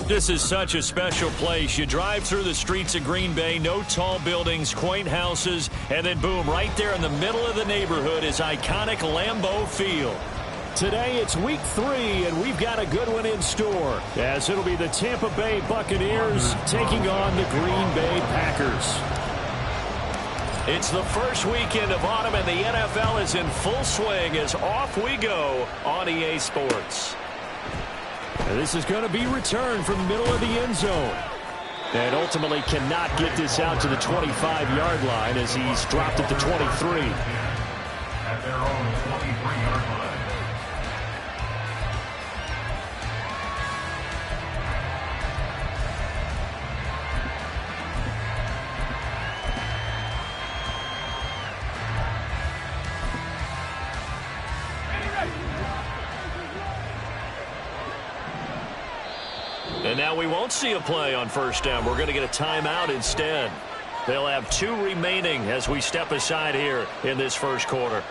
This is such a special place. You drive through the streets of Green Bay, no tall buildings, quaint houses, and then boom, right there in the middle of the neighborhood is iconic Lambeau Field. Today it's week 3, and we've got a good one in store, as it'll be the Tampa Bay Buccaneers taking on the Green Bay Packers. It's the first weekend of autumn, and the NFL is in full swing as off we go on EA Sports. And this is going to be returned from the middle of the end zone. And ultimately cannot get this out to the 25-yard line as he's dropped at the 23. At their own 23-yard line. And now we won't see a play on first down. We're going to get a timeout instead. They'll have 2 remaining as we step aside here in this first quarter.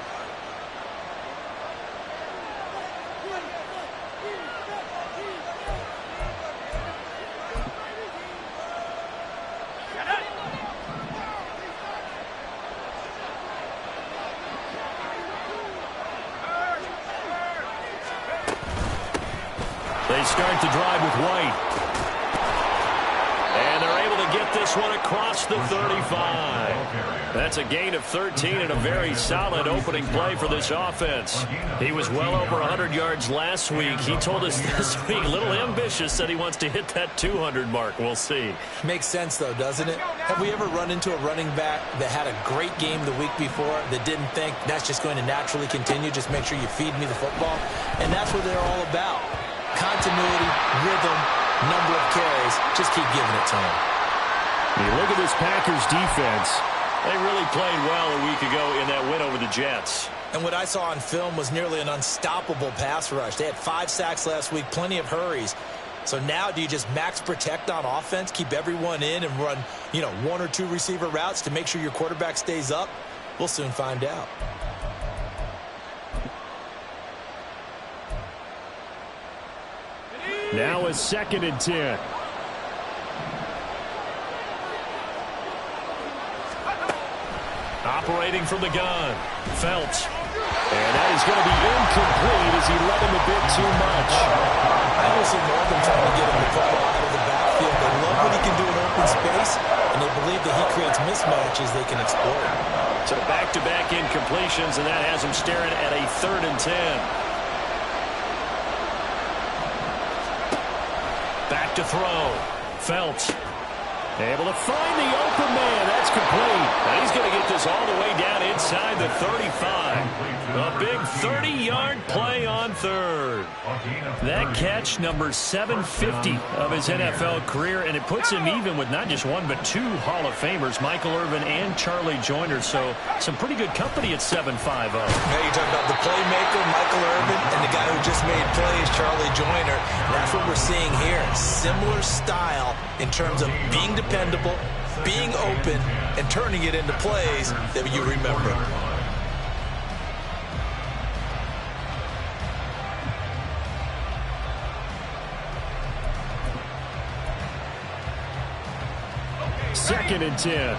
They start the drive with White. And they're able to get this one across the 35. That's a gain of 13 and a very solid opening play for this offense. He was well over 100 yards last week. He told us this week, a little ambitious, that he wants to hit that 200 mark. We'll see. Makes sense, though, doesn't it? Have we ever run into a running back that had a great game the week before that didn't think that's just going to naturally continue? Just make sure you feed me the football. And that's what they're all about. Continuity, rhythm, number of carries. Just keep giving it to him. You look at this Packers defense. They really played well a week ago in that win over the Jets. And what I saw on film was nearly an unstoppable pass rush. They had 5 sacks last week, plenty of hurries. So now do you just max protect on offense, keep everyone in, and run, 1 or 2 receiver routes to make sure your quarterback stays up? We'll soon find out. Now a 2nd and 10. Operating from the gun, Felts. And that is going to be incomplete as he led him a bit too much. I don't see Morgan trying to get him the football out of the backfield. They love what he can do in open space, and they believe that he creates mismatches they can exploit. So back-to-back incompletions, and that has him staring at a 3rd and 10. Back to throw. Felts able to find the open man. That's complete. And he's going to get this all the way down inside the 35. A big 30-yard play on 3rd. That catch, number 750 of his NFL career, and it puts him even with not just 1 but 2 Hall of Famers, Michael Irvin and Charlie Joyner. So some pretty good company at 7.50. Yeah, you talk about the playmaker, Michael Irvin, and the guy who just made plays, Charlie Joyner. That's what we're seeing here. Similar style in terms of being dependable, being open, and turning it into plays that you remember. Second and 10.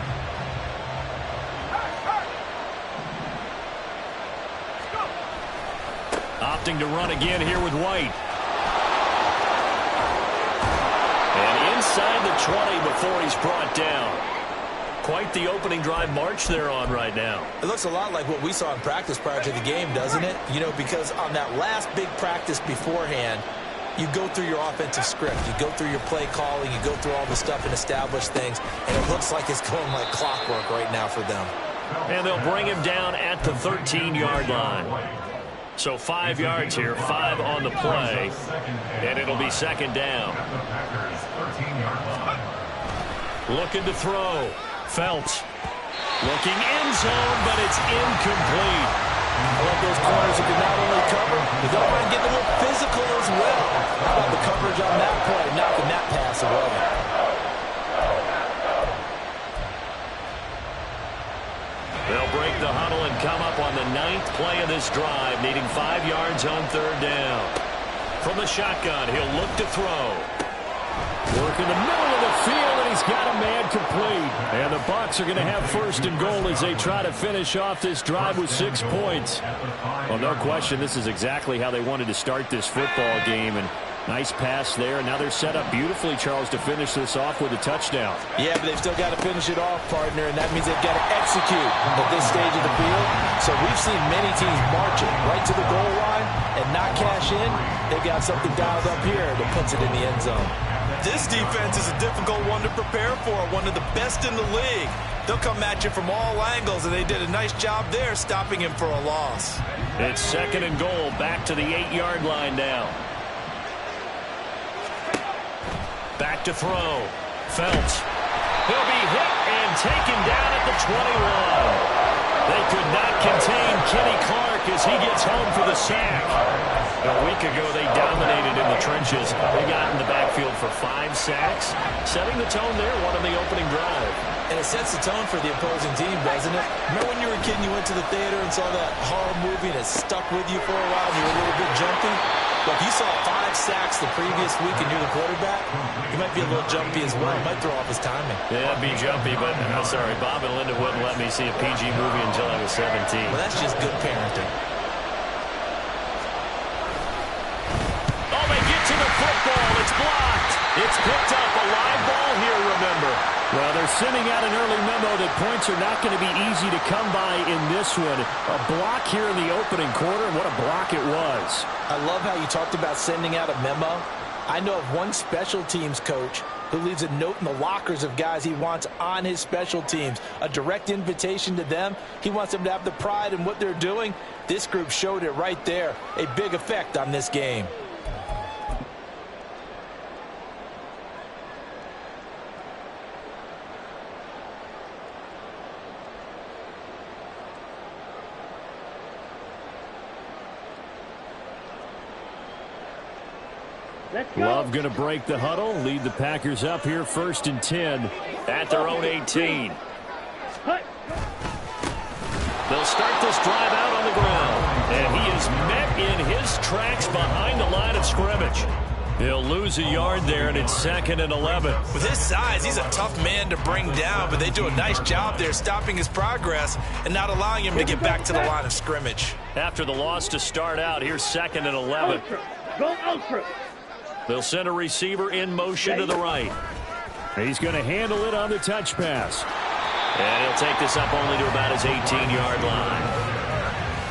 Opting to run again here with White. And inside the 20 before he's brought down. Quite the opening drive march they're on right now. It looks a lot like what we saw in practice prior to the game, doesn't it? Because on that last big practice beforehand, you go through your offensive script. You go through your play calling. You go through all the stuff and establish things. And it looks like it's going like clockwork right now for them. And they'll bring him down at the 13-yard line. So 5 yards here, 5 on the play. And it'll be 2nd down. Looking to throw. Felts. Looking end zone, but it's incomplete. I love those corners who can not only cover, but don't mind getting a little physical as well. How about the coverage on that play, knocking that pass away? They'll break the huddle and come up on the 9th play of this drive, needing 5 yards on 3rd down. from the shotgun. He'll look to throw. Work in the middle of the field, and he's got a man complete. And the Bucs are going to have first and goal as they try to finish off this drive with 6 points. Well, no question, this is exactly how they wanted to start this football game. And nice pass there. And now they're set up beautifully, Charles, to finish this off with a touchdown. Yeah, but they've still got to finish it off, partner, and that means they've got to execute at this stage of the field. So we've seen many teams marching right to the goal line and not cash in. They've got something dialed up here that puts it in the end zone. This defense is a difficult one to prepare for, one of the best in the league. They'll come at you from all angles, and they did a nice job there stopping him for a loss. It's second and goal, back to the 8-yard line now. Back to throw. Phelps. He'll be hit and taken down at the 21. They could not contain Kenny Clark as he gets home for the sack. A week ago, they dominated in the trenches. They got in the backfield for 5 sacks, setting the tone there, one on the opening drive. And it sets the tone for the opposing team, doesn't it? Remember when you were a kid and you went to the theater and saw that horror movie and it stuck with you for a while and you were a little bit jumpy? Look, you saw 5 sacks the previous week and you're the quarterback, you might be a little jumpy as well. It might throw off his timing. Yeah, be jumpy, but I'm sorry, Bob and Linda wouldn't let me see a PG movie until I was 17. Well, that's just good parenting. Oh, they get to the football. It's blocked. It's picked up. A live ball here, remember. Well, they're sending out an early memo that points are not going to be easy to come by in this one. A block here in the opening quarter, and what a block it was. I love how you talked about sending out a memo. I know of one special teams coach who leaves a note in the lockers of guys he wants on his special teams. A direct invitation to them. He wants them to have the pride in what they're doing. This group showed it right there. A big effect on this game. Love going to break the huddle, lead the Packers up here 1st and 10 at their own 18. They'll start this drive out on the ground, and he is met in his tracks behind the line of scrimmage. He'll lose a yard there, and it's 2nd and 11. With his size, he's a tough man to bring down, but they do a nice job there stopping his progress and not allowing him to get back to the line of scrimmage. After the loss to start out, here's 2nd and 11. Go ultra. They'll send a receiver in motion to the right. He's going to handle it on the touch pass. And he'll take this up only to about his 18-yard line.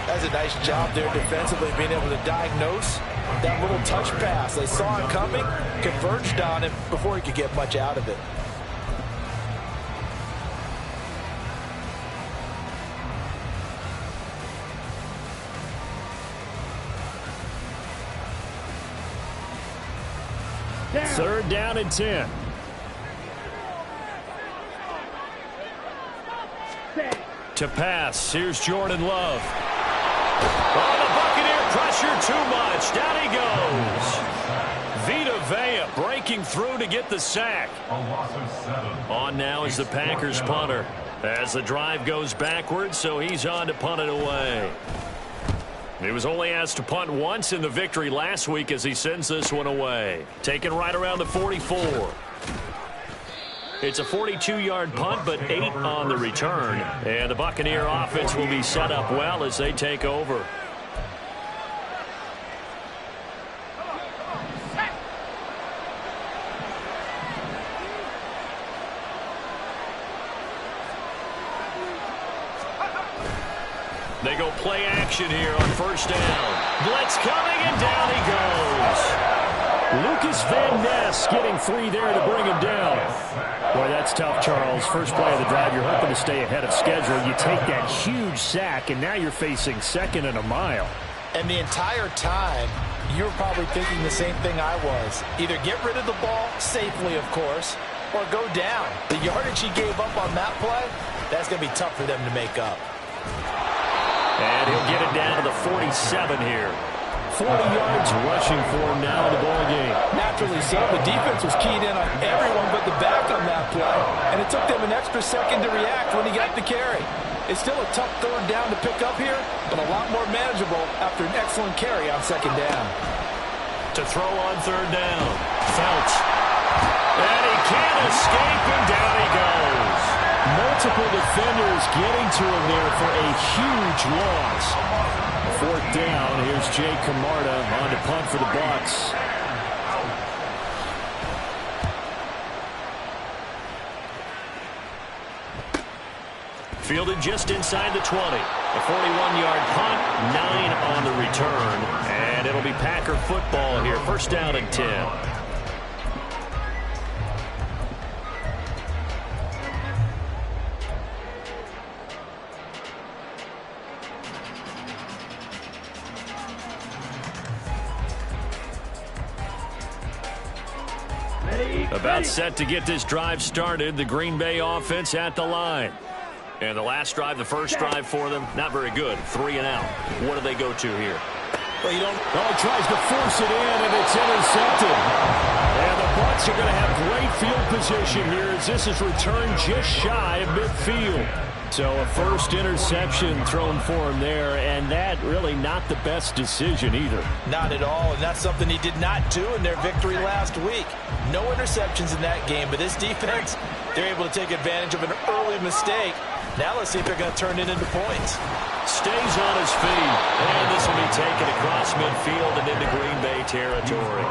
That's a nice job there defensively, being able to diagnose that little touch pass. They saw it coming, converged on it before he could get much out of it. Third down and 10. To pass, here's Jordan Love. Oh, the Buccaneer pressure too much. Down he goes. Vita Vea breaking through to get the sack. On now is the Packers punter. As the drive goes backwards, so he's on to punt it away. He was only asked to punt once in the victory last week as he sends this one away. Taken right around the 44. It's a 42-yard punt, but 8 on the return. And the Buccaneer offense will be set up well as they take over. They go play action here on 1st down. Blitz coming, and down he goes. Lucas Van Ness getting 3 there to bring him down. Boy, that's tough, Charles. First play of the drive, you're hoping to stay ahead of schedule. You take that huge sack, and now you're facing 2nd and a mile. And the entire time, you were probably thinking the same thing I was. Either get rid of the ball, safely, of course, or go down. The yardage he gave up on that play, that's going to be tough for them to make up. And he'll get it down to the 47 here. 40 yards rushing for him now in the ball game. Naturally so. The defense was keyed in on everyone but the back on that play, and it took them an extra second to react when he got the carry. It's still a tough 3rd down to pick up here, but a lot more manageable after an excellent carry on 2nd down. To throw on third down. Felts. And he can't escape, and down he goes. Multiple defenders getting to him there for a huge loss. Fourth down. Here's Jake Camarda on to punt for the Bucs. Fielded just inside the 20. A 41-yard punt, 9 on the return. And it'll be Packer football here. First down and 10. About set to get this drive started. The Green Bay offense at the line. And the last drive, the first drive for them, not very good. 3 and out. What do they go to here? Well, he tries to force it in, and it's intercepted. And the Bucs are going to have great field position here as this is returned just shy of midfield. So a first interception thrown for him there, and that really not the best decision either. Not at all, and that's something he did not do in their victory last week. No interceptions in that game, but this defense, they're able to take advantage of an early mistake. Now let's see if they're going to turn it into points. Stays on his feet, and this will be taken across midfield and into Green Bay territory.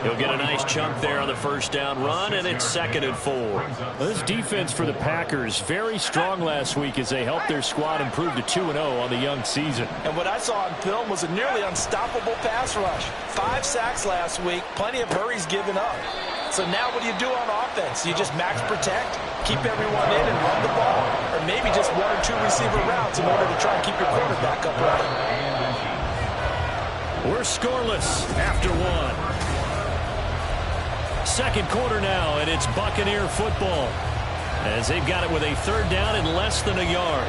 He'll get a nice chunk there on the first down run, and it's 2nd and 4. Well, this defense for the Packers, very strong last week as they helped their squad improve to 2-0 on the young season. And what I saw on film was a nearly unstoppable pass rush. 5 sacks last week, plenty of hurries given up. So now what do you do on offense? You just max protect, keep everyone in and run the ball, or maybe just 1 or 2 receiver routes in order to try and keep your quarterback upright. We're scoreless after 1. Second quarter now, and it's Buccaneer football as they've got it with a 3rd down and less than a yard.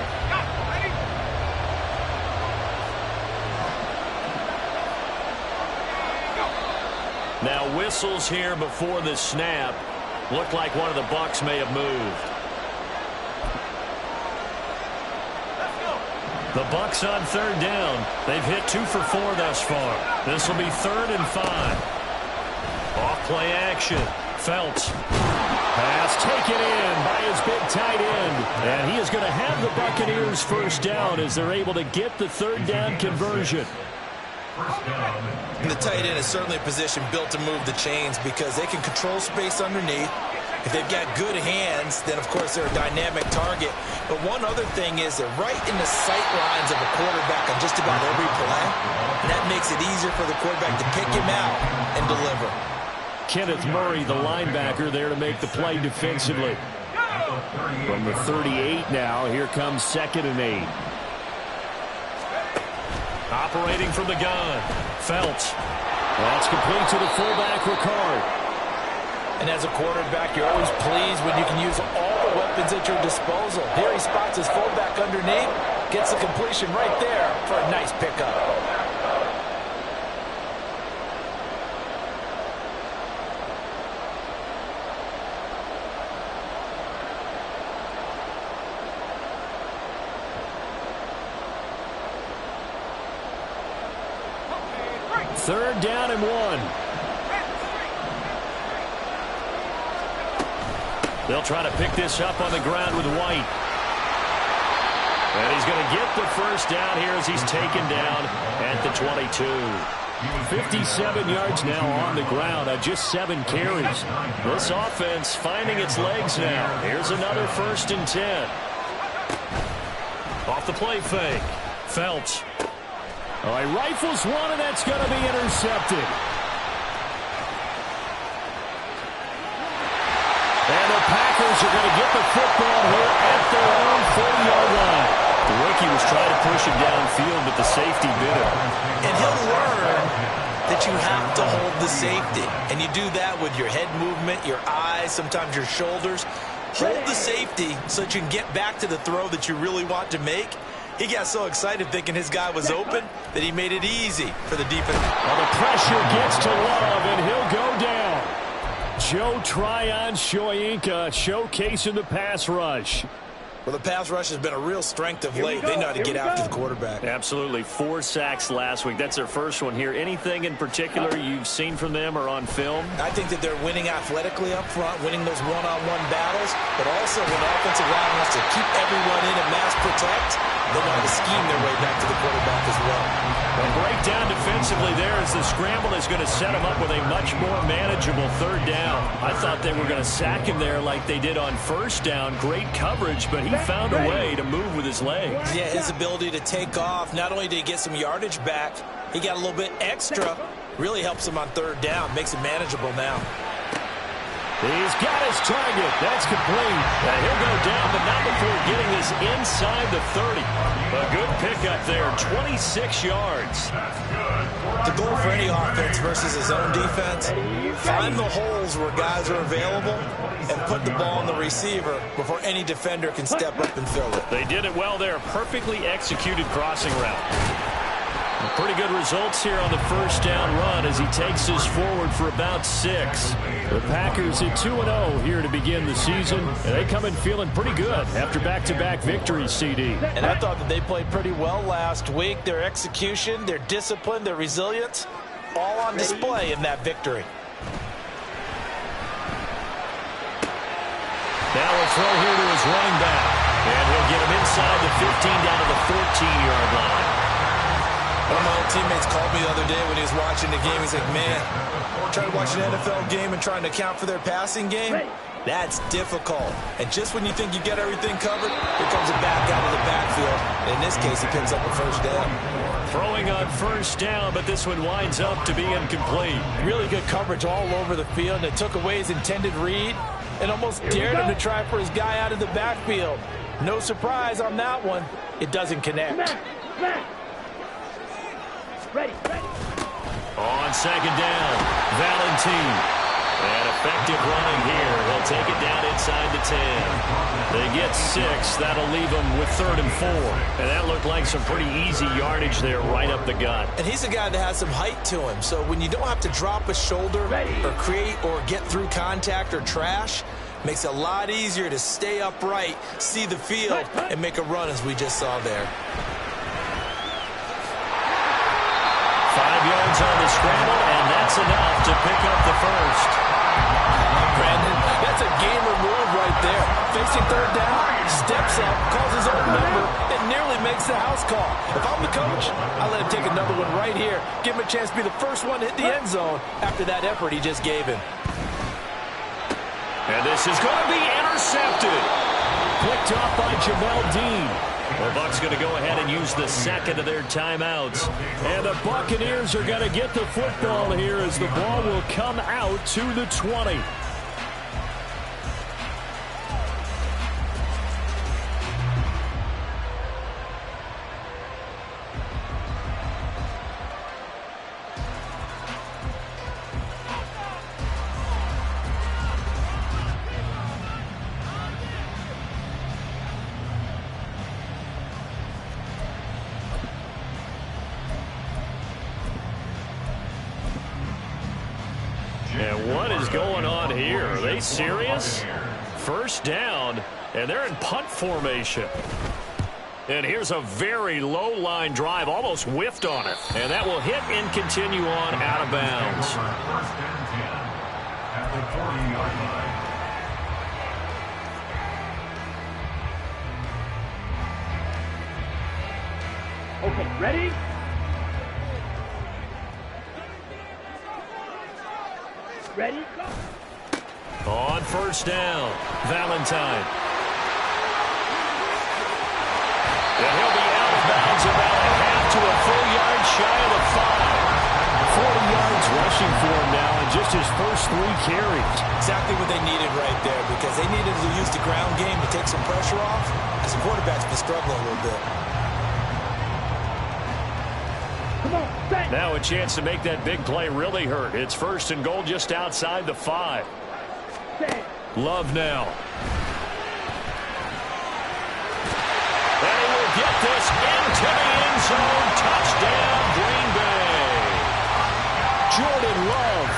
Now whistles here before the snap. Looked like one of the Bucs may have moved. The Bucs on 3rd down. They've hit 2 for 4 thus far. This will be 3rd and 5. Off play action. Felts. Pass taken in by his big tight end. And he is going to have the Buccaneers first down as they're able to get the 3rd down conversion. And the tight end is certainly a position built to move the chains because they can control space underneath. If they've got good hands, then, of course, they're a dynamic target. But one other thing is they're right in the sight lines of a quarterback on just about every play. And that makes it easier for the quarterback to pick him out and deliver. Kenneth Murray, the linebacker, there to make the play defensively. From the 38 now, here comes 2nd and 8. Operating from the gun. Felts. That's complete to the fullback, Ricard. And as a quarterback, you're always pleased when you can use all the weapons at your disposal. Here he spots his fullback underneath, gets the completion right there for a nice pickup. Third down and 1. They'll try to pick this up on the ground with White. And he's going to get the first down here as he's taken down at the 22. 57 yards now on the ground on just 7 carries. This offense finding its legs now. Here's another 1st and 10. Off the play fake. Felts. All right, rifles one, and that's going to be intercepted. And the Packers are going to get the football here at their own 40-yard line. The rookie was trying to push him downfield, but the safety bit him. And he'll learn that you have to hold the safety. And you do that with your head movement, your eyes, sometimes your shoulders. Hold the safety so that you can get back to the throw that you really want to make. He got so excited thinking his guy was open that he made it easy for the defense. Well, the pressure gets to Love, and he'll go down. Joe Tryon-Shoyinka showcasing the pass rush. Well, the pass rush has been a real strength of late. They know how to get after the quarterback. Absolutely. 4 sacks last week. That's their first one here. Anything in particular you've seen from them or on film? I think that they're winning athletically up front, winning those one-on-one battles, but also when the offensive line wants to keep everyone in and mass protect, they know how to scheme their way back to the quarterback as well. A breakdown defensively there as the scramble is going to set him up with a much more manageable 3rd down. I thought they were going to sack him there like they did on 1st down. Great coverage, but he found a way to move with his legs. Yeah, his ability to take off, not only did he get some yardage back, he got a little bit extra. Really helps him on 3rd down, makes it manageable now. He's got his target. That's complete. And he'll go down, but not before getting this inside the 30. A good pickup there, 26 yards. The goal for any offense versus his own defense, find the holes where guys are available and put the ball on the receiver before any defender can step up and fill it. They did it well there. Perfectly executed crossing route. Pretty good results here on the 1st down run as he takes us forward for about 6. The Packers at 2-0 here to begin the season, and they come in feeling pretty good after back-to-back victories, CD. And I thought that they played pretty well last week. Their execution, their discipline, their resilience, all on display in that victory. Now a throw here to his running back, and he'll get him inside the 15 down to the 14-yard line. One of my old teammates called me the other day when he was watching the game. He's like, man, trying to watch an NFL game and trying to account for their passing game, that's difficult. And just when you think you get everything covered, here comes a back out of the backfield. And in this case, he picks up a 1st down. Throwing on 1st down, but this one winds up to be incomplete. Really good coverage all over the field. It took away his intended read and almost dared him to try for his guy out of the backfield. No surprise on that one. It doesn't connect. Ready. On 2nd down, Valentine. And effective running here. He'll take it down inside the 10. They get 6. That'll leave them with 3rd and 4. And that looked like some pretty easy yardage there right up the gut. And he's a guy that has some height to him. So when you don't have to drop a shoulder or create or get through contact or trash, makes it a lot easier to stay upright, see the field, and make a run as we just saw there. 5 yards on the scramble, and that's enough to pick up the 1st. Brandon, that's a gamer move right there. Facing 3rd down, steps up, calls his own number, and nearly makes the house call. If I'm the coach, I let him take another one right here. Give him a chance to be the first one to hit the end zone after that effort he just gave him. And this is going to be intercepted. Picked off by Jamel Dean. The Bucs going to go ahead and use the 2nd of their timeouts. And the Buccaneers are going to get the football here as the ball will come out to the 20. And what is going on here? Are they serious? 1st down, and they're in punt formation. And here's a very low line drive, almost whiffed on it. And that will hit and continue on out of bounds. 1st and 10 at the 40-yard line. Okay, ready? Ready? Go. On 1st down, Valentine. And he'll be out of bounds about a half to a full yard shy of the 5. 40 yards rushing for him now in just his first 3 carries. Exactly what they needed right there, because they needed to use the ground game to take some pressure off, as the quarterback's been struggling a little bit. Now a chance to make that big play really hurt. It's 1st and goal just outside the 5. Love now. And he will get this into the end zone. Touchdown, Green Bay. Jordan Love,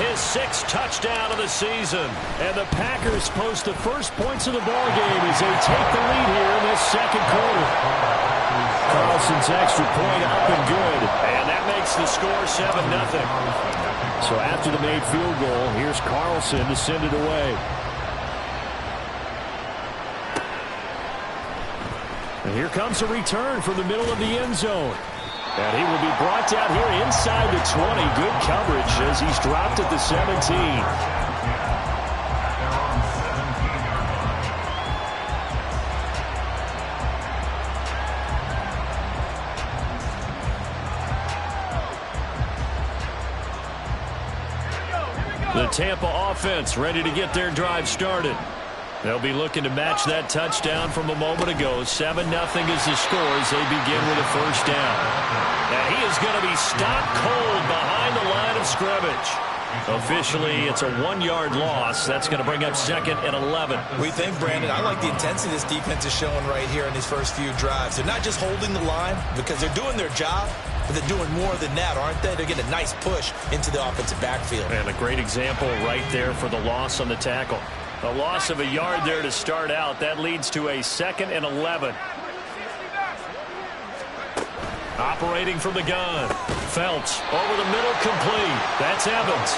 his 6th touchdown of the season. And the Packers post the first points of the ball game as they take the lead here in this second quarter. Carlson's extra point up and good. And that makes the score 7-0. So after the made field goal, here's Carlson to send it away. And here comes a return from the middle of the end zone. And he will be brought down here inside the 20. Good coverage as he's dropped at the 17. The Tampa offense ready to get their drive started. They'll be looking to match that touchdown from a moment ago. 7-0 is the score as they begin with a first down. And he is going to be stopped cold behind the line of scrimmage. Officially, it's a 1-yard loss. That's going to bring up 2nd and 11. We think, Brandon, I like the intensity this defense is showing right here in these first few drives. They're not just holding the line because they're doing their job, but they're doing more than that, aren't they? They're getting a nice push into the offensive backfield. And a great example right there for the loss on the tackle. A loss of a yard there to start out. That leads to a 2nd and 11. Operating from the gun. Felts over the middle, complete. That's Evans.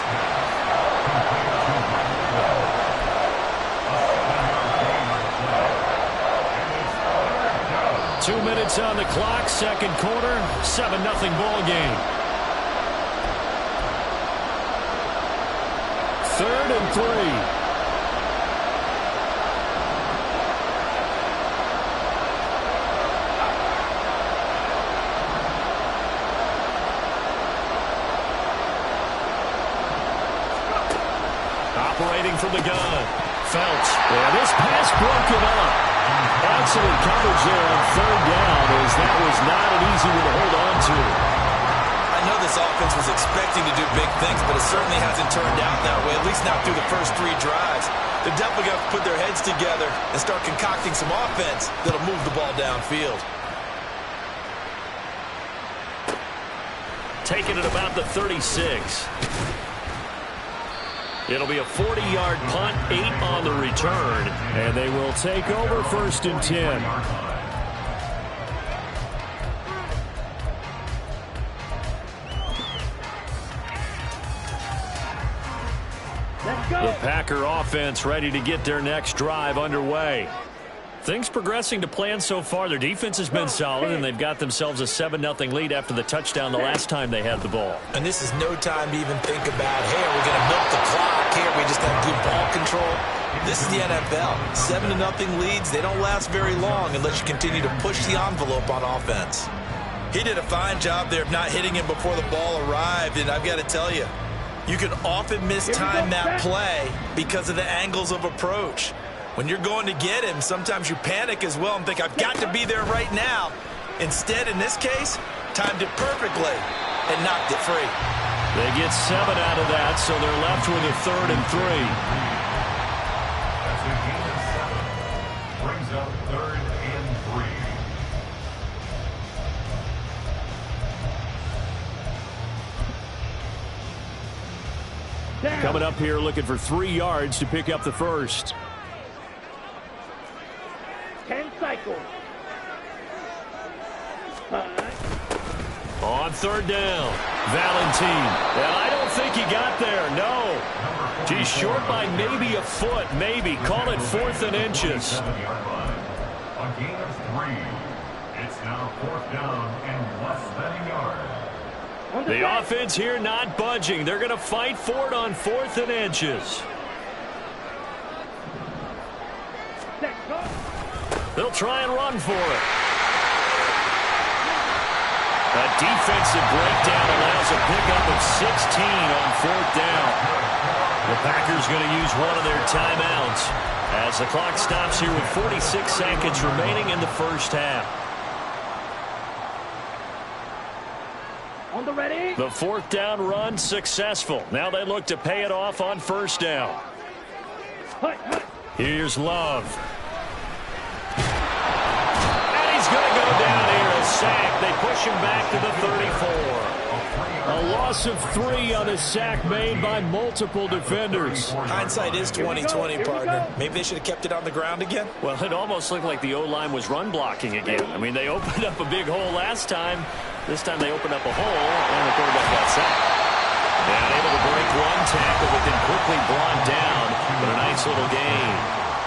2 minutes on the clock, second quarter, 7-0 ball game. 3rd and 3. Operating from the gun. Felts. And this pass broken up. Excellent coverage there on 3rd down as that was not an easy one to hold on to. I know this offense was expecting to do big things, but it certainly hasn't turned out that way, at least not through the first 3 drives. They're definitely going to put their heads together and start concocting some offense that'll move the ball downfield. Taking it about the 36. It'll be a 40-yard punt, 8 on the return, and they will take over 1st and 10. The Packer offense ready to get their next drive underway. Things progressing to plan so far. Their defense has been solid, and they've got themselves a 7-0 lead after the touchdown the last time they had the ball. And this is no time to even think about, hey, are we going to milk the clock here? We just have good ball control. This is the NFL. 7-0 leads, they don't last very long unless you continue to push the envelope on offense. He did a fine job there of not hitting him before the ball arrived, and I've got to tell you, you can often mistime that play because of the angles of approach. When you're going to get him, sometimes you panic as well and think, I've got to be there right now. Instead, in this case, timed it perfectly and knocked it free. They get 7 out of that, so they're left with a 3rd and 3. That's a gain of 7. Brings up 3rd and 3. Coming up here looking for 3 yards to pick up the first. 10 cycles. On 3rd down, Valentine. And I don't think he got there, no. He's short by maybe a foot, maybe. Call it 4th and inches. 7-yard line. A gain of 3. It's now 4th down and less than a yard. The offense here not budging. They're going to fight for it on 4th and inches. They'll try and run for it. A defensive breakdown allows a pickup of 16 on 4th down. The Packers going to use one of their timeouts as the clock stops here with 46 seconds remaining in the first half. On the ready. The 4th down run successful. Now they look to pay it off on 1st down. Here's Love. And he's going to go down here, a sack. They push him back to the 34. A loss of 3 on a sack made by multiple defenders. Hindsight is 20/20, partner. Maybe they should have kept it on the ground again. Well, it almost looked like the O-line was run blocking again. I mean, they opened up a big hole last time. This time they opened up a hole, and the quarterback got sacked. And able to break one tackle, but then quickly brought down with a nice little gain.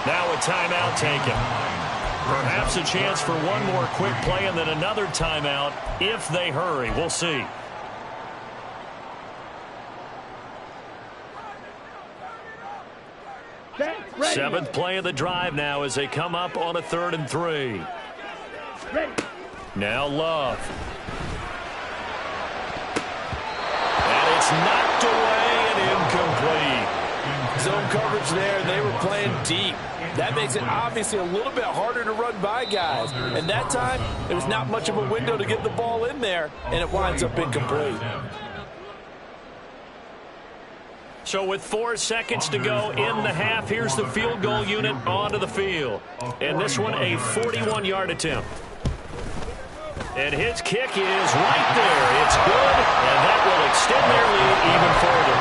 Now a timeout taken. Perhaps a chance for one more quick play and then another timeout if they hurry. We'll see. Seventh play of the drive now as they come up on a 3rd and 3. Now Love. And it's knocked away and incomplete. Zone coverage there, and they were playing deep. That makes it obviously a little bit harder to run by guys. And that time, there was not much of a window to get the ball in there, and it winds up incomplete. So with 4 seconds to go in the half, here's the field goal unit onto the field. And this one a 41-yard attempt. And his kick is right there. It's good, and that will extend their lead even further.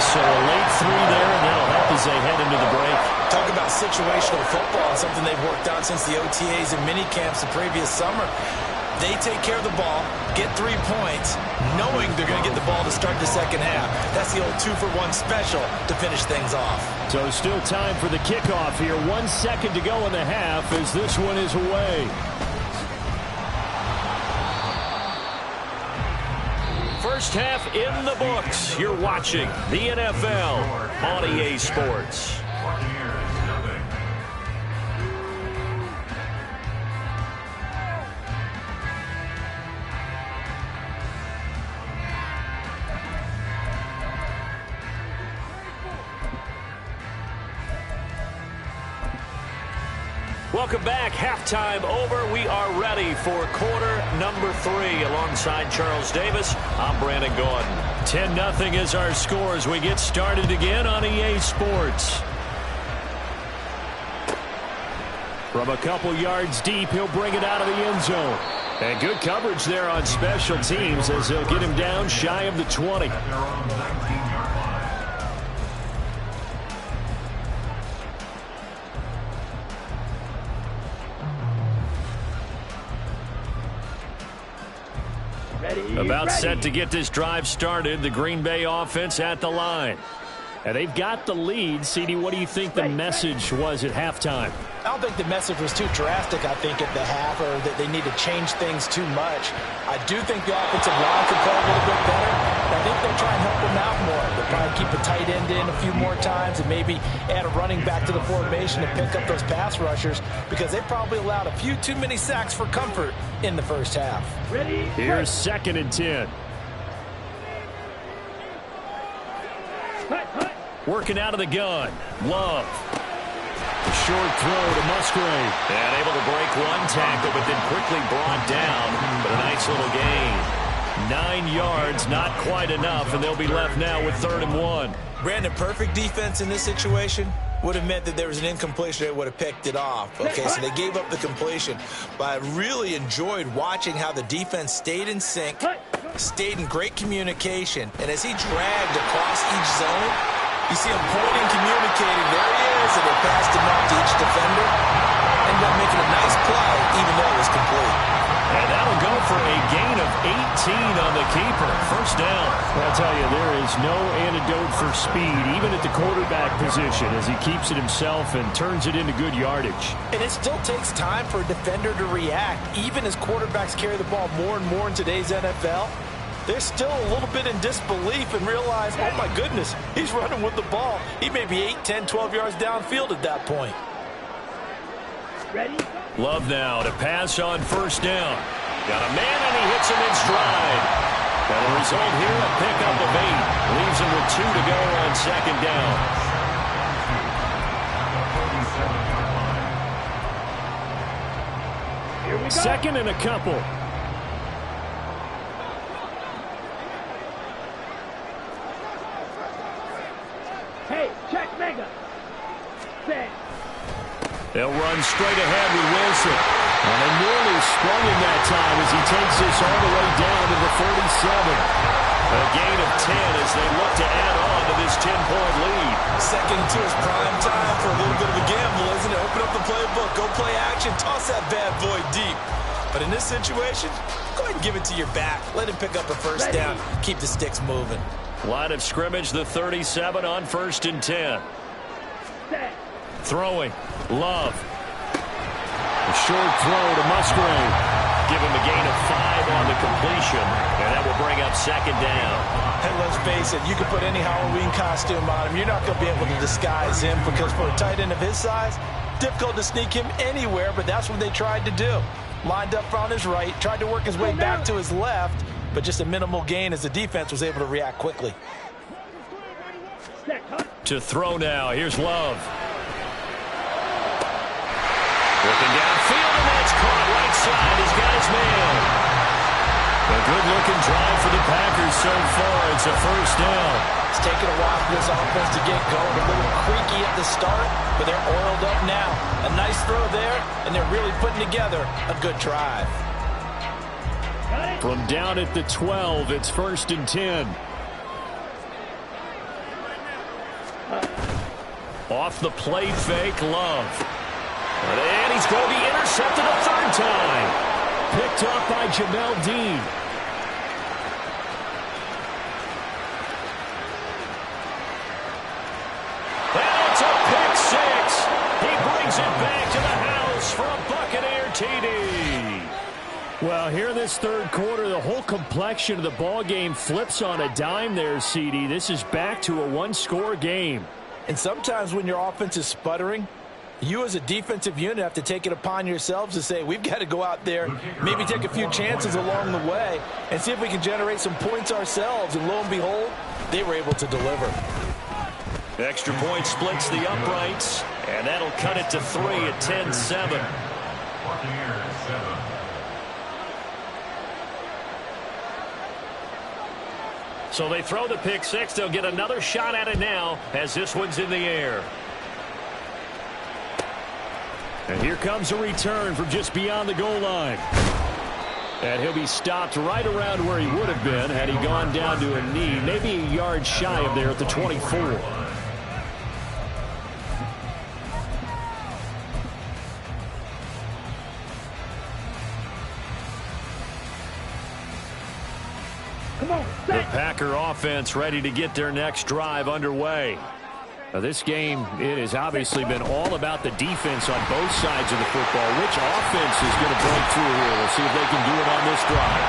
So a late 3 there, and that'll help as they head into the break. Talk about situational football, something they've worked on since the OTAs and mini camps the previous summer. They take care of the ball, get 3 points, knowing they're going to get the ball to start the second half. That's the old 2-for-1 special to finish things off. So still time for the kickoff here. 1 second to go in the half as this one is away. First half in the books. You're watching the NFL on EA Sports. Welcome back. Halftime over. We are ready for quarter number 3. Alongside Charles Davis, I'm Brandon Gordon. 10-0 is our score as we get started again on EA Sports. From a couple yards deep, he'll bring it out of the end zone. And good coverage there on special teams as they'll get him down shy of the 20. About set to get this drive started. The Green Bay offense at the line. And they've got the lead. CD, what do you think the message was at halftime? I don't think the message was too drastic, I think, at the half, or that they need to change things too much. I do think the offensive line could play a little bit better. I think they'll try and help them out more. They'll probably keep a tight end in a few more times and maybe add a running back to the formation and pick up those pass rushers because they probably allowed a few too many sacks for comfort in the first half. Here's 2nd and 10. Working out of the gun. Love. A short throw to Musgrave. And able to break one tackle, but then quickly brought down. But a nice little gain. 9 yards, not quite enough, and they'll be left now with 3rd and 1. Brandon, perfect defense in this situation would have meant that there was an incompletion that would have picked it off. Okay, so they gave up the completion. But I really enjoyed watching how the defense stayed in sync, stayed in great communication, and as he dragged across each zone, you see him pointing, communicating. There he is, and they passed him off to each defender. Ended up making a nice play, even though it was complete. And that'll go for a gain of 18 on the keeper. First down. I'll tell you, there is no antidote for speed, even at the quarterback position, as he keeps it himself and turns it into good yardage. And it still takes time for a defender to react, even as quarterbacks carry the ball more and more in today's NFL. They're still a little bit in disbelief and realize, oh my goodness, he's running with the ball. He may be 8, 10, 12 yards downfield at that point. Ready? Love now to pass on first down. Got a man and he hits him in stride. And the result here, a pickup of 8. Leaves him with 2 to go on 2nd down. Here we go. 2nd and a couple. Hey, check mega. Set. They'll run straight ahead with Wilson. And they nearly sprung him that time as he takes this all the way down to the 37. A gain enough to add on to this 10-point lead. Second to his prime time for a little bit of a gamble, isn't it? Open up the playbook, go play action, toss that bad boy deep. But in this situation, go ahead and give it to your back. Let him pick up a first down. Keep the sticks moving. Line of scrimmage, the 37 on 1st and 10. Throwing. Love. A short throw to Musgrave. Give him a gain of 5 on the completion, and that will bring up 2nd down. And let's face it, you can put any Halloween costume on him. You're not going to be able to disguise him because for a tight end of his size, difficult to sneak him anywhere, but that's what they tried to do. Lined up on his right, tried to work his way back to his left, but just a minimal gain as the defense was able to react quickly. To throw now, here's Love. Looking downfield, and that's caught right side. He's got his man. A good-looking drive for the Packers so far. It's a first down. It's taken a while for this offense to get going. A little creaky at the start, but they're oiled up now. A nice throw there, and they're really putting together a good drive. From down at the 12, it's 1st and 10. Off the play fake, Love. And he's going to be intercepted a 3rd time. Picked up by Jamel Dean. And it's a pick 6. He brings it back to the house for a Buccaneer TD. Well, here in this 3rd quarter, the whole complexion of the ball game flips on a dime there, CD. This is back to a 1-score game. And sometimes when your offense is sputtering, you as a defensive unit have to take it upon yourselves to say, we've got to go out there, maybe take a few chances along the way, and see if we can generate some points ourselves. And lo and behold, they were able to deliver. Extra point splits the uprights, and that'll cut it to 3 at 10-7. Buccaneers 7. So they throw the pick 6. They'll get another shot at it now as this one's in the air. And here comes a return from just beyond the goal line. And he'll be stopped right around where he would have been had he gone down to a knee, maybe a yard shy of there at the 24. The Packer offense ready to get their next drive underway. Now this game, it has obviously been all about the defense on both sides of the football. Which offense is going to break through here? We'll see if they can do it on this drive.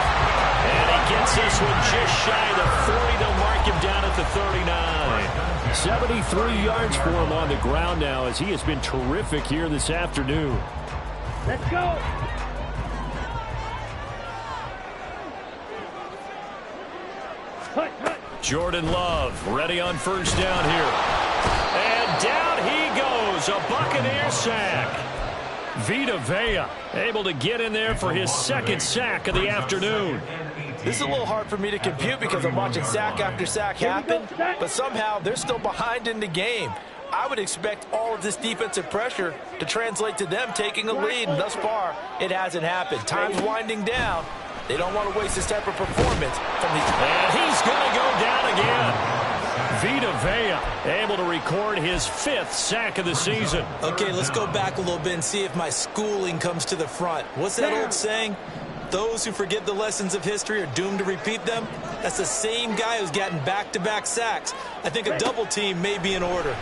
And he gets this one just shy of the 40. They'll mark him down at the 39. 73 yards for him on the ground now as he has been terrific here this afternoon. Let's go. Jordan Love ready on 1st down here. And down he goes. A Buccaneer sack. Vita Vea able to get in there for his 2nd sack of the afternoon. This is a little hard for me to compute because I'm watching sack after sack happen, but somehow they're still behind in the game. I would expect all of this defensive pressure to translate to them taking a lead, and thus far, it hasn't happened. Time's winding down. They don't want to waste this type of performance from these. And he's going to go down again. Vita Vea able to record his 5th sack of the season. Okay, let's go back a little bit and see if my schooling comes to the front. What's that old saying? Those who forget the lessons of history are doomed to repeat them. That's the same guy who's gotten back-to-back sacks. I think a double team may be in order.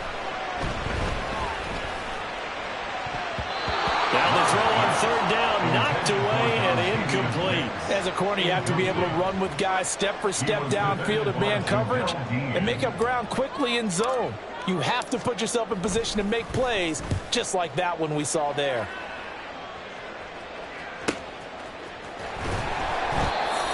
Down the throw on 3rd down, knocked away and incomplete. As a corner, you have to be able to run with guys step for step downfield in man coverage and make up ground quickly in zone. You have to put yourself in position to make plays just like that one we saw there.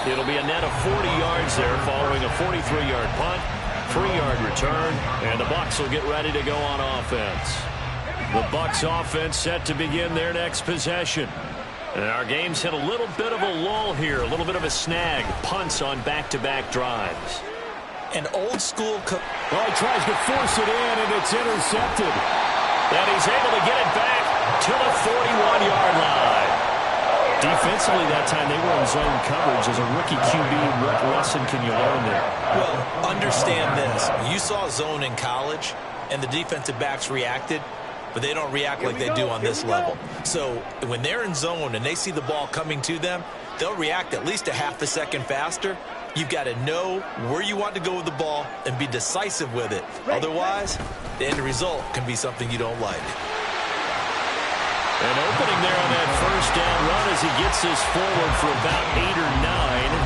It'll be a net of 40 yards there following a 43-yard punt, 3-yard return, and the Bucs will get ready to go on offense. The Bucs offense set to begin their next possession. And our game's hit a little bit of a lull here, a little bit of a snag. Punts on back-to-back drives. An old school. Well, he tries to force it in, and it's intercepted. And he's able to get it back to the 41-yard line. Defensively that time, they were in zone coverage. As a rookie QB, what lesson can you learn there? Well, understand this. You saw zone in college, and the defensive backs reacted, but they don't react like they do on this level. So when they're in zone and they see the ball coming to them, they'll react at least a half a second faster. You've got to know where you want to go with the ball and be decisive with it. Otherwise, the end result can be something you don't like. An opening there on that first down run as he gets this forward for about 8 or 9.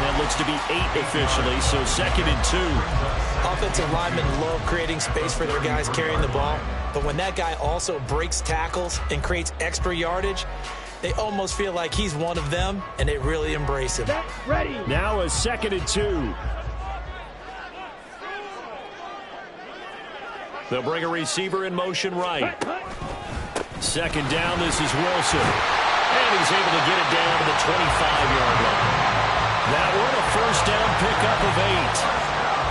That looks to be 8 officially, so 2nd and 2. Offensive linemen love creating space for their guys carrying the ball, but when that guy also breaks tackles and creates extra yardage, they almost feel like he's one of them, and they really embrace him. Ready. Now a 2nd and 2. They'll bring a receiver in motion right. 2nd down, this is Wilson. And he's able to get it down to the 25-yard line. That one a first down pickup of 8.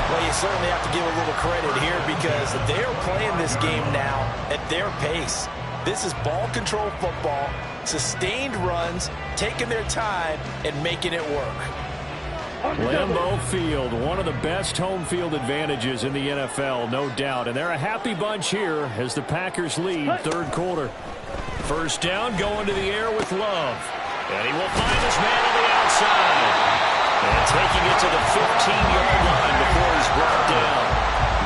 Well, you certainly have to give a little credit here because they're playing this game now at their pace. This is ball control football, sustained runs, taking their time, and making it work. Lambeau Field, one of the best home field advantages in the NFL, no doubt. And they're a happy bunch here as the Packers lead 3rd quarter. First down, going to the air with Love. And he will find his man on the outside. And taking it to the 15-yard line before he's brought down.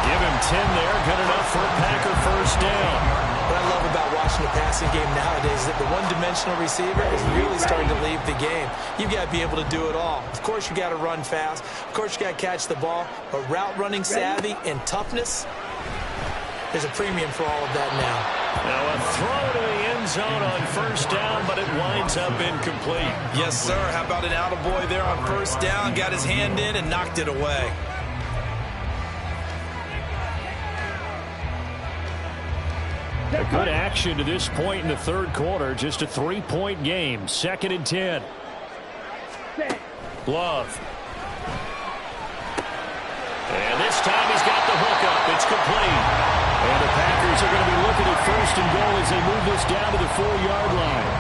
Give him 10 there, good enough for a Packer first down. What I love about watching the passing game nowadays is that the one-dimensional receiver is really starting to leave the game. You've got to be able to do it all. Of course, you got to run fast. Of course, you got to catch the ball. But route running savvy and toughness, there's a premium for all of that now. Now a throw to the end zone on first down, but it winds up incomplete. Yes, sir. How about an attaboy there on first down? Got his hand in and knocked it away. Good action to this point in the 3rd quarter. Just a 3-point game. 2nd and 10. Love. And this time he's got the hook up. It's complete. And the Packers are going to be looking at 1st and goal as they move this down to the 4-yard line.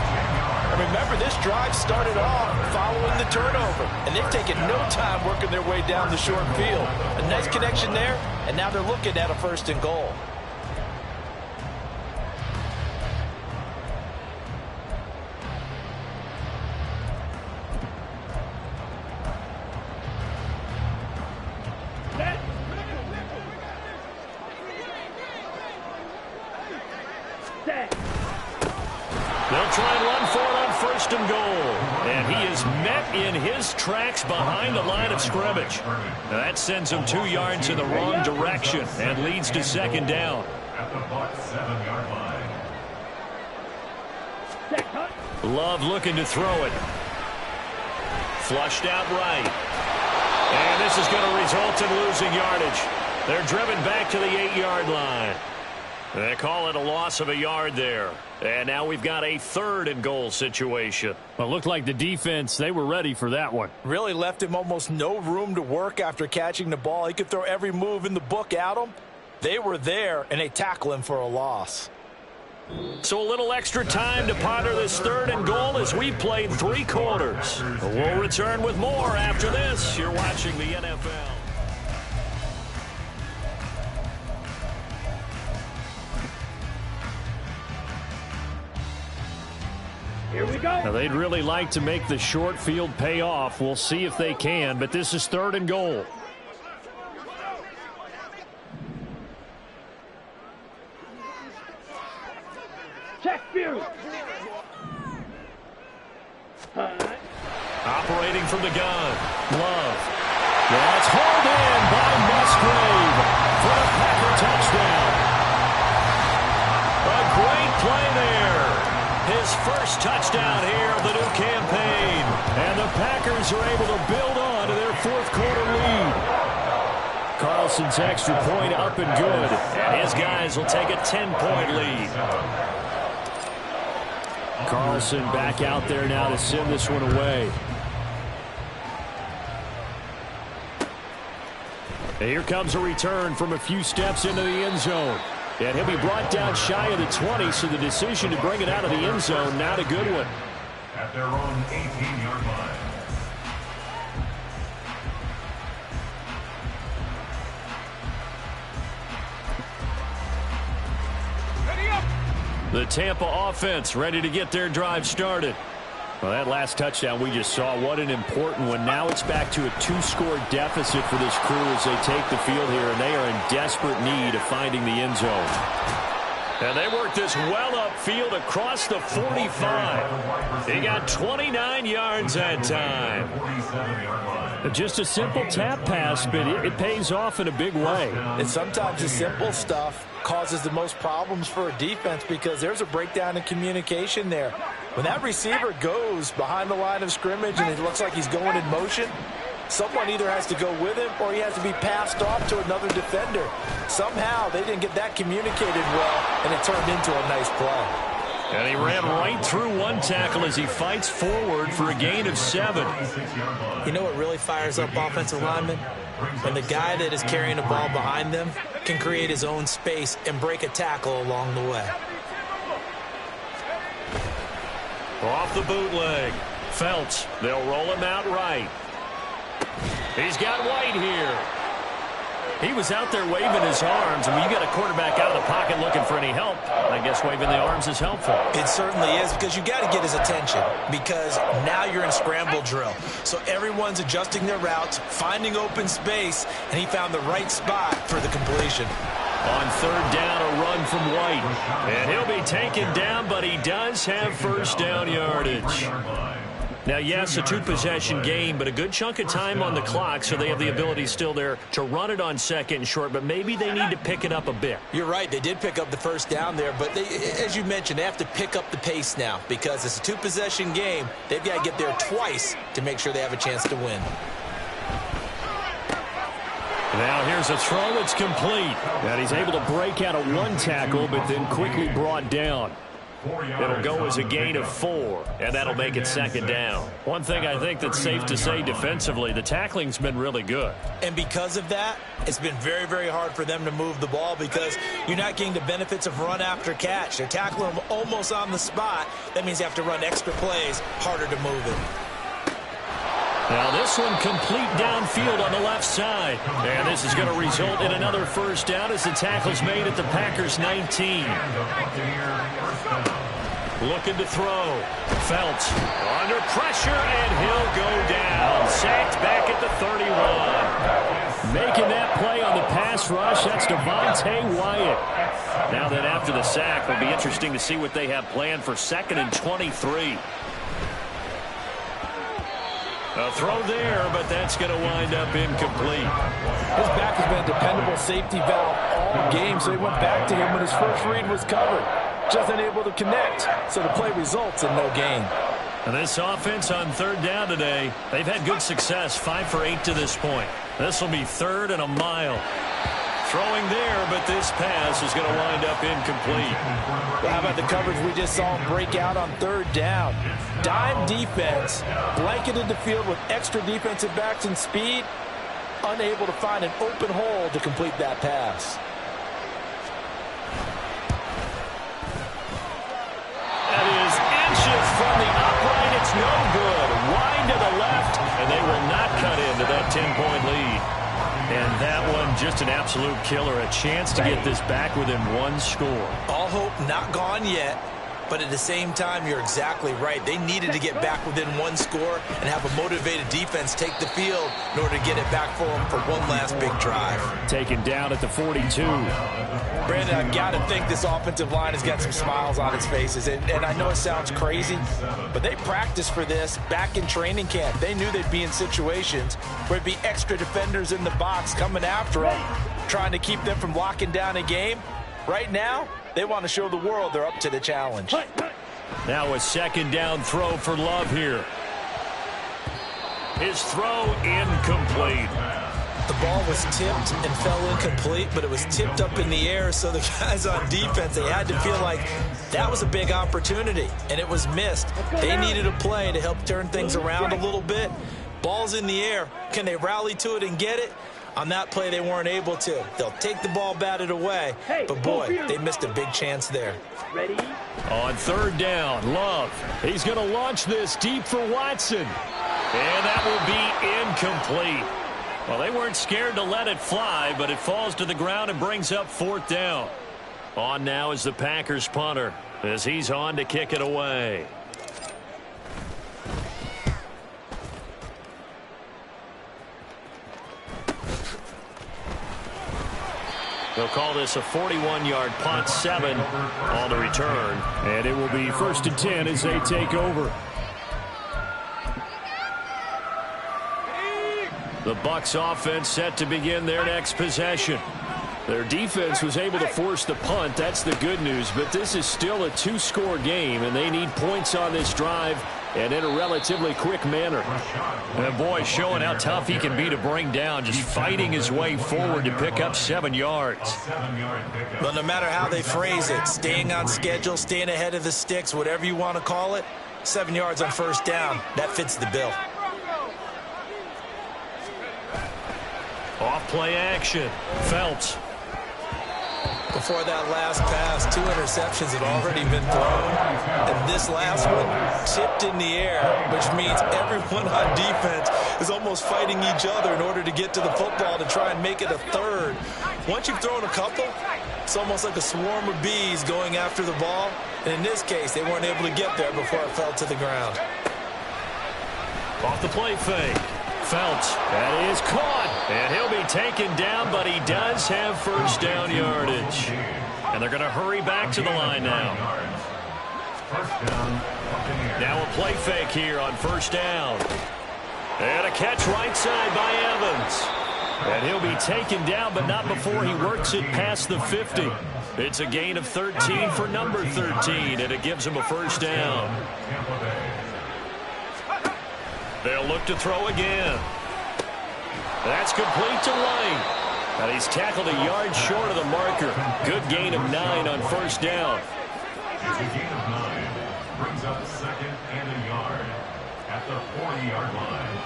And remember, this drive started off following the turnover, and they've taken no time working their way down the short field. A nice connection there, and now they're looking at a 1st and goal. They'll try and run for it on 1st and goal. And he is met in his tracks behind the line of scrimmage. Now that sends him 2 yards in the wrong direction and leads to 2nd down. At the Bucs 7-yard line. Love looking to throw it. Flushed out right. And this is going to result in losing yardage. They're driven back to the 8-yard line. They call it a loss of a yard there. And now we've got a 3rd and goal situation. Well, it looked like the defense, they were ready for that one. Really left him almost no room to work after catching the ball. He could throw every move in the book at him. They were there, and they tackle him for a loss. So a little extra time to ponder this 3rd and goal as we played 3 quarters. We'll return with more after this. You're watching the NFL. Here we go. Now, they'd really like to make the short field pay off. We'll see if they can, but this is 3rd and goal. Check view. Operating from the gun. Love. That's hauled in by Musgrave for a Packer touchdown. A great play there. His first touchdown here of the new campaign. And the Packers are able to build on to their 4th quarter lead. Carlson's extra point up and good. And his guys will take a 10-point lead. Carlson back out there now to send this one away. And here comes a return from a few steps into the end zone. And he'll be brought down shy of the 20, so the decision to bring it out of the end zone, not a good one. at their own 18-yard line. The Tampa offense ready to get their drive started. Well, that last touchdown we just saw, what an important one. Now it's back to a 2-score deficit for this crew as they take the field here, and they are in desperate need of finding the end zone. And they work this well upfield across the 45. He got 29 yards that time. Just a simple tap pass, but it pays off in a big way. And sometimes the simple stuff causes the most problems for a defense because there's a breakdown in communication there. When that receiver goes behind the line of scrimmage and it looks like he's going in motion, someone either has to go with him or he has to be passed off to another defender. Somehow they didn't get that communicated well, and it turned into a nice play. And he ran right through one tackle as he fights forward for a gain of 7. You know what really fires up offensive linemen? When the guy that is carrying the ball behind them can create his own space and break a tackle along the way. Off the bootleg. Felts. They'll roll him out right. He's got White here. He was out there waving his arms, and when you got a quarterback out of the pocket looking for any help, I guess waving the arms is helpful. It certainly is, because you got to get his attention, because now you're in scramble drill. So everyone's adjusting their routes, finding open space, and he found the right spot for the completion. On third down, a run from White. And he'll be taken down, but he does have first down yardage. Now, yes, a 2-possession game, but a good chunk of time on the clock, so they have the ability still there to run it on second and short, but maybe they need to pick it up a bit. You're right. They did pick up the first down there, but as you mentioned, they have to pick up the pace now because it's a 2-possession game. They've got to get there twice to make sure they have a chance to win. Now here's a throw that's complete. And he's able to break out of one tackle, but then quickly brought down. It'll go as a gain of 4, and that'll make it second down. One thing I think that's safe to say defensively, the tackling's been really good. And because of that, it's been very, very hard for them to move the ball because you're not getting the benefits of run after catch. They're tackling them almost on the spot. That means you have to run extra plays, harder to move it. Now this one complete downfield on the left side. And this is going to result in another first down as the tackle's made at the Packers' 19. Looking to throw. Felts under pressure, and he'll go down. Sacked back at the 31. Making that play on the pass rush, that's Devontae Wyatt. Now then after the sack, it'll be interesting to see what they have planned for 2nd and 23. A throw there, but that's going to wind up incomplete. His back has been a dependable safety valve all game, so he went back to him when his first read was covered. Just unable to connect, so the play results in no gain. And this offense on third down today, they've had good success, 5 for 8 to this point. This will be 3rd and a mile. Throwing there, but this pass is going to wind up incomplete. Well, how about the coverage we just saw him break out on third down? Dime defense, blanketed the field with extra defensive backs and speed, unable to find an open hole to complete that pass. That is inches from the upright. It's no good. Wide to the left, and they will not cut into that 10-point lead. And that one, just an absolute killer. A chance to get this back within 1 score. All hope not gone yet, but at the same time, you're exactly right. They needed to get back within 1 score and have a motivated defense take the field in order to get it back for them for one last big drive. Taken down at the 42. Brandon, I've got to think this offensive line has got some smiles on its faces. And I know it sounds crazy, but they practiced for this back in training camp. They knew they'd be in situations where it'd be extra defenders in the box coming after them, trying to keep them from locking down a game. Right now, they want to show the world they're up to the challenge. Now a 2nd down throw for Love here. His throw incomplete. The ball was tipped and fell incomplete, but it was tipped up in the air, so the guys on defense, they had to feel like that was a big opportunity, and it was missed. They needed a play to help turn things around a little bit. Ball's in the air. Can they rally to it and get it? On that play, they weren't able to. They'll take the ball batted away, but boy, they missed a big chance there. Ready? On third down, Love. He's going to launch this deep for Watson. And that will be incomplete. Well, they weren't scared to let it fly, but it falls to the ground and brings up fourth down. On now is the Packers punter as he's on to kick it away. They'll call this a 41-yard punt, 7 on the return. And it will be 1st and 10 as they take over. The Bucs offense set to begin their next possession. Their defense was able to force the punt. That's the good news. But this is still a 2-score game, and they need points on this drive and in a relatively quick manner. And boy, showing how tough he can be to bring down, just fighting his way forward to pick up 7 yards. Well, no matter how they phrase it, staying on schedule, staying ahead of the sticks, whatever you want to call it, 7 yards on first down, that fits the bill. Off play action. Phelps. Before that last pass, 2 interceptions had already been thrown. And this last one tipped in the air, which means everyone on defense is almost fighting each other in order to get to the football to try and make it a third. Once you've thrown a couple, it's almost like a swarm of bees going after the ball. And in this case, they weren't able to get there before it fell to the ground. Off the play fake. Phelps, that is caught, and he'll be taken down, but he does have first down yardage. And they're going to hurry back to the line now. Now a play fake here on first down. And a catch right side by Evans. And he'll be taken down, but not before he works it past the 50. It's a gain of 13 for number 13, and it gives him a first down. They'll look to throw again. That's complete to Lane. And he's tackled a yard short of the marker. Good gain of 9 on first down. It's a gain of 9. Brings up 2nd and a yard at the 40-yard line.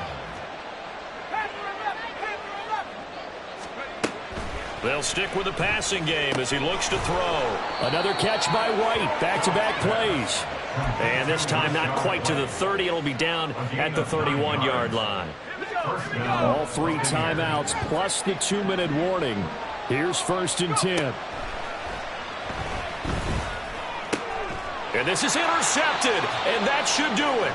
They'll stick with the passing game as he looks to throw. Another catch by White. Back-to-back plays. And this time not quite to the 30. It'll be down at the 31-yard line. All 3 timeouts plus the 2-minute warning. Here's 1st and 10. And this is intercepted, and that should do it.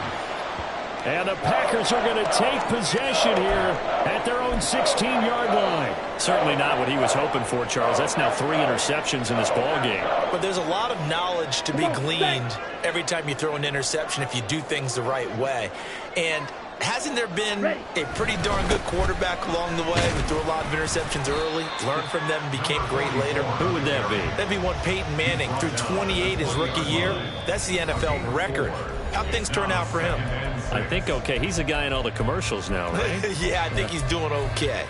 And the Packers are going to take possession here at their own 16-yard line. Certainly not what he was hoping for, Charles. That's now 3 interceptions in this ball game. But there's a lot of knowledge to be gleaned every time you throw an interception if you do things the right way. And hasn't there been a pretty darn good quarterback along the way who threw a lot of interceptions early, learned from them, and became great later? Who would that be? That'd be one Peyton Manning. Threw 28 his rookie year. That's the NFL record. How'd things turn out for him? I think okay. He's a guy in all the commercials now, right? Yeah, I think he's doing okay.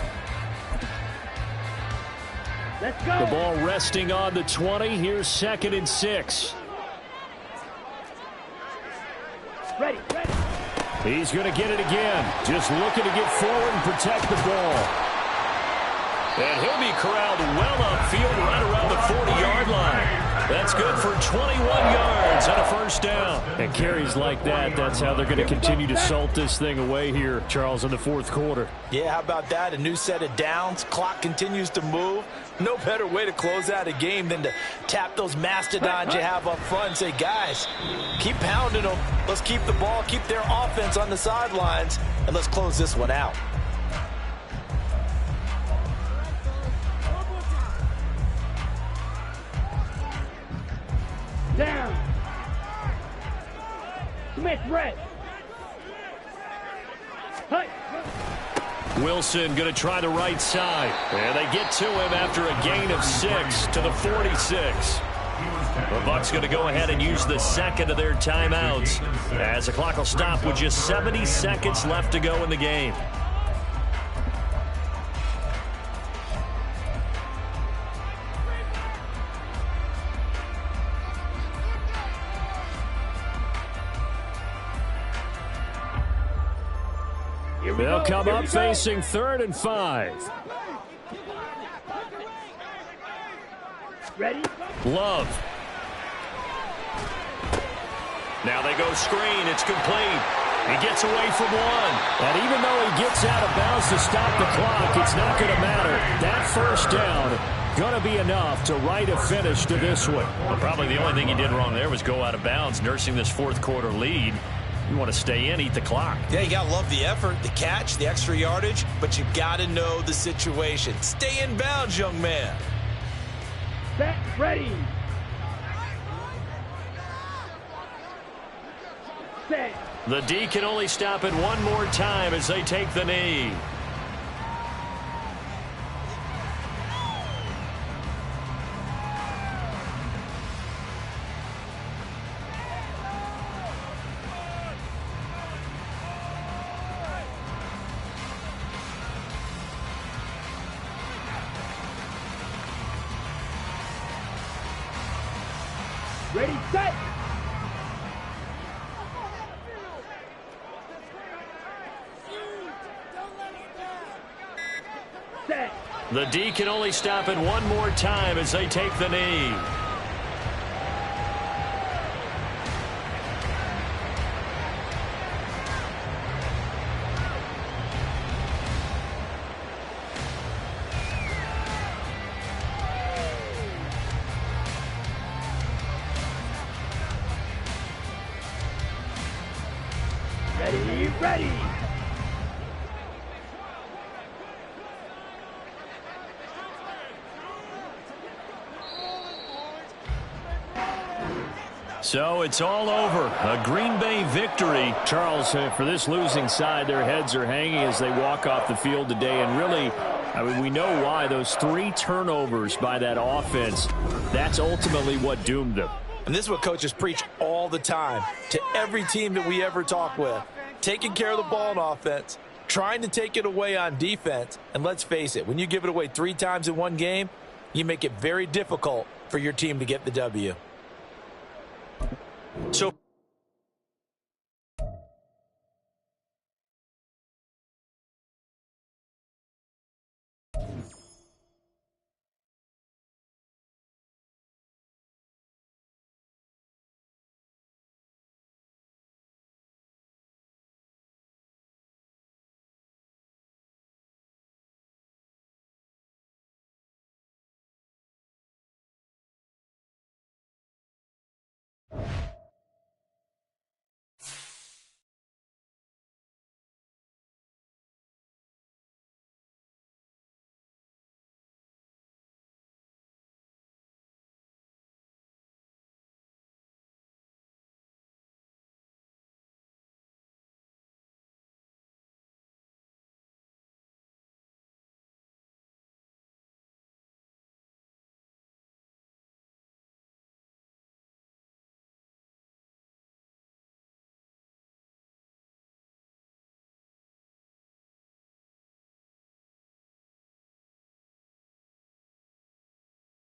Let's go. The ball resting on the 20. Here's 2nd and 6. Ready. He's going to get it again. Just looking to get forward and protect the ball. And he'll be corralled well upfield right around the 40-yard line. That's good for 21 yards and a first down. And carries like that, that's how they're going to continue to salt this thing away here, Charles, in the 4th quarter. Yeah, how about that? A new set of downs. Clock continues to move. No better way to close out a game than to tap those mastodons you have up front and say, guys, keep pounding them. Let's keep the ball, keep their offense on the sidelines, and let's close this one out. Down. Smith, red. Hut. Wilson going to try the right side. And they get to him after a gain of 6 to the 46. The Bucs going to go ahead and use the 2nd of their timeouts as the clock will stop with just 70 seconds left to go in the game. They'll come up facing 3rd and 5. Ready? Love. Now they go screen. It's complete. He gets away from one. And even though he gets out of bounds to stop the clock, it's not going to matter. That first down going to be enough to write a finish to this one. Well, probably the only thing he did wrong there was go out of bounds, nursing this fourth quarter lead. You want to stay in, eat the clock. Yeah, you got to love the effort, the catch, the extra yardage, but you got to know the situation. Stay in bounds, young man. Set. Ready. Set. The D can only stop it one more time as they take the knee. Ready, set. Set. The D can only stop it one more time as they take the knee. Ready, ready. So it's all over. A Green Bay victory. Charles, for this losing side, their heads are hanging as they walk off the field today. And really, I mean, we know why. Those 3 turnovers by that offense, that's ultimately what doomed them. And this is what coaches preach all the time to every team that we ever talk with. Taking care of the ball on offense, trying to take it away on defense. And let's face it, when you give it away 3 times in one game, you make it very difficult for your team to get the W. So